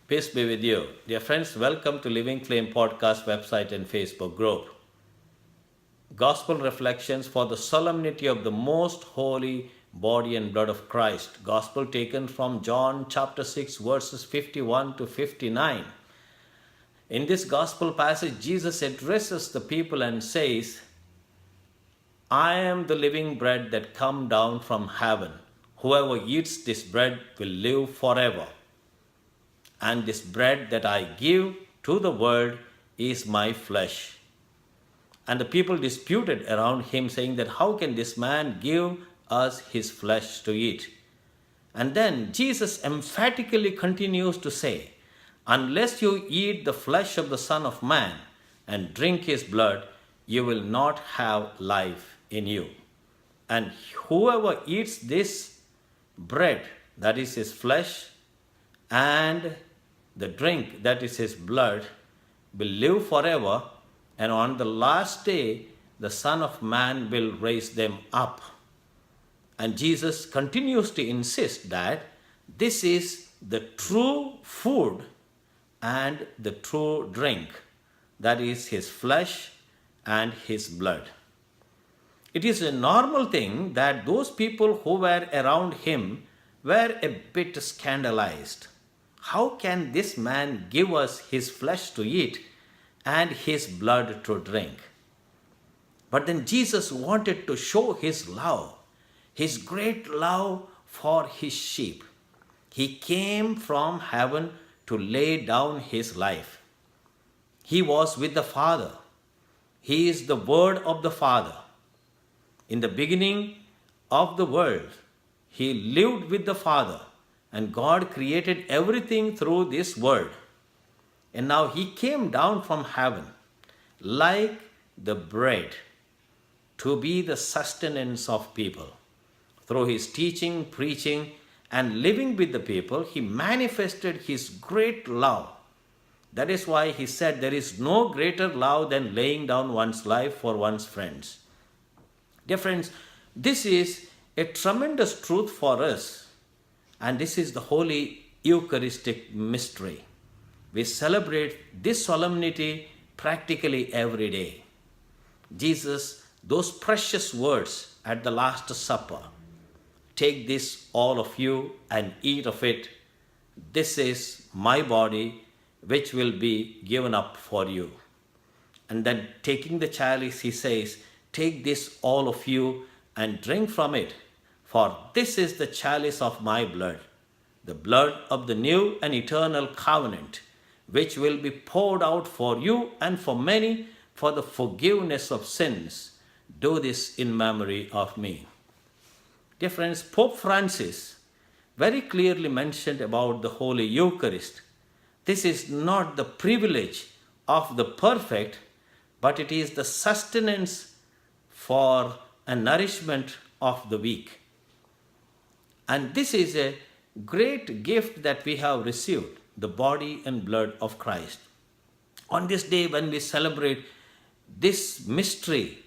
Peace be with you. Dear friends, welcome to Living Flame Podcast website and Facebook group. Gospel reflections for the solemnity of the most holy body and blood of Christ. Gospel taken from John chapter 6 verses 51 to 59. In this gospel passage, Jesus addresses the people and says, I am the living bread that come down from heaven. Whoever eats this bread will live forever. And this bread that I give to the world is my flesh. And the people disputed around him, saying that how can this man give us his flesh to eat? And then Jesus emphatically continues to say, unless you eat the flesh of the Son of Man and drink his blood, you will not have life in you. And whoever eats this bread, that is his flesh, and the drink, that is his blood, will live forever, and on the last day the Son of Man will raise them up. And Jesus continues to insist that this is the true food and the true drink, that is his flesh and his blood. It is a normal thing that those people who were around him were a bit scandalized. How can this man give us his flesh to eat and his blood to drink? But then Jesus wanted to show his love, his great love for his sheep. He came from heaven to lay down his life. He was with the Father. He is the Word of the Father. In the beginning of the world, he lived with the Father. And God created everything through this word. And now he came down from heaven like the bread to be the sustenance of people. Through his teaching, preaching, and living with the people, he manifested his great love. That is why he said there is no greater love than laying down one's life for one's friends. Dear friends, this is a tremendous truth for us. And this is the Holy Eucharistic mystery. We celebrate this solemnity practically every day. Jesus, those precious words at the Last Supper, take this, all of you, and eat of it. This is my body, which will be given up for you. And then taking the chalice, he says, take this, all of you, and drink from it. For this is the chalice of my blood, the blood of the new and eternal covenant, which will be poured out for you and for many for the forgiveness of sins. Do this in memory of me. Dear friends, Pope Francis very clearly mentioned about the Holy Eucharist. This is not the privilege of the perfect, but it is the sustenance for a nourishment of the weak. And this is a great gift that we have received, the body and blood of Christ. On this day, when we celebrate this mystery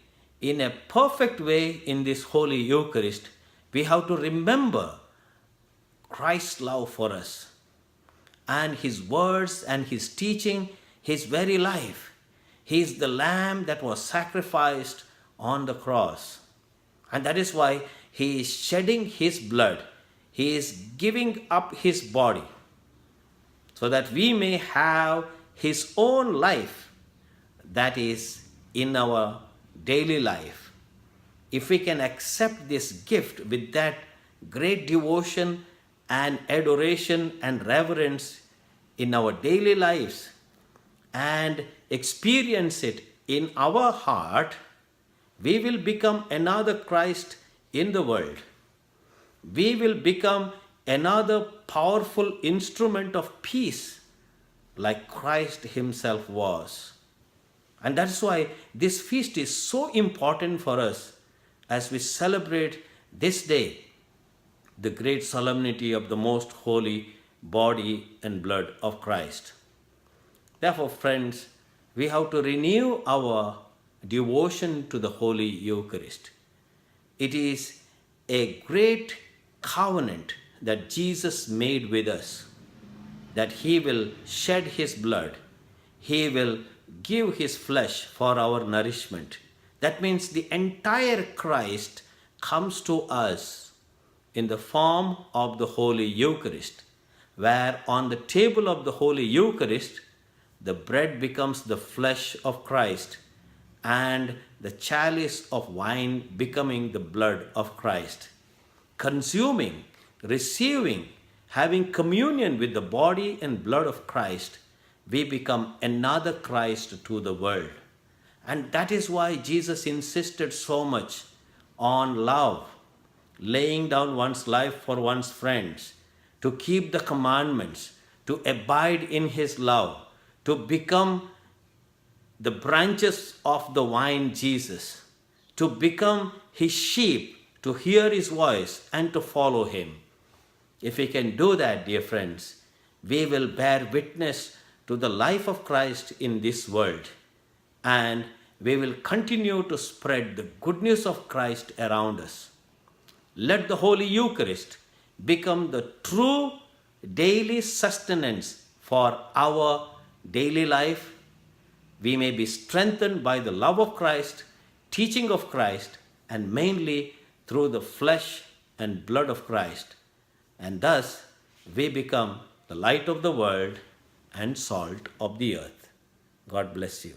in a perfect way in this Holy Eucharist, we have to remember Christ's love for us and his words and his teaching, his very life. He is the lamb that was sacrificed on the cross. And that is why he is shedding his blood. He is giving up his body so that we may have his own life that is in our daily life. If we can accept this gift with that great devotion and adoration and reverence in our daily lives and experience it in our heart, we will become another Christ in the world. We will become another powerful instrument of peace like Christ himself was. And that's why this feast is so important for us as we celebrate this day, the great solemnity of the most holy body and blood of Christ. Therefore, friends, we have to renew our devotion to the Holy Eucharist. It is a great covenant that Jesus made with us. that He will shed His blood. He will give His flesh for our nourishment. That means the entire Christ comes to us in the form of the Holy Eucharist, where on the table of the Holy Eucharist, the bread becomes the flesh of Christ and the chalice of wine becoming the blood of Christ. Consuming, receiving, having communion with the body and blood of Christ, we become another Christ to the world. And that is why Jesus insisted so much on love, laying down one's life for one's friends, to keep the commandments, to abide in His love, to become the branches of the vine Jesus, to become His sheep, to hear His voice and to follow Him. If we can do that, dear friends, we will bear witness to the life of Christ in this world, and we will continue to spread the good news of Christ around us. Let the Holy Eucharist become the true daily sustenance for our daily life. We may be strengthened by the love of Christ, teaching of Christ, and mainly through the flesh and blood of Christ. And thus we become the light of the world and salt of the earth. God bless you.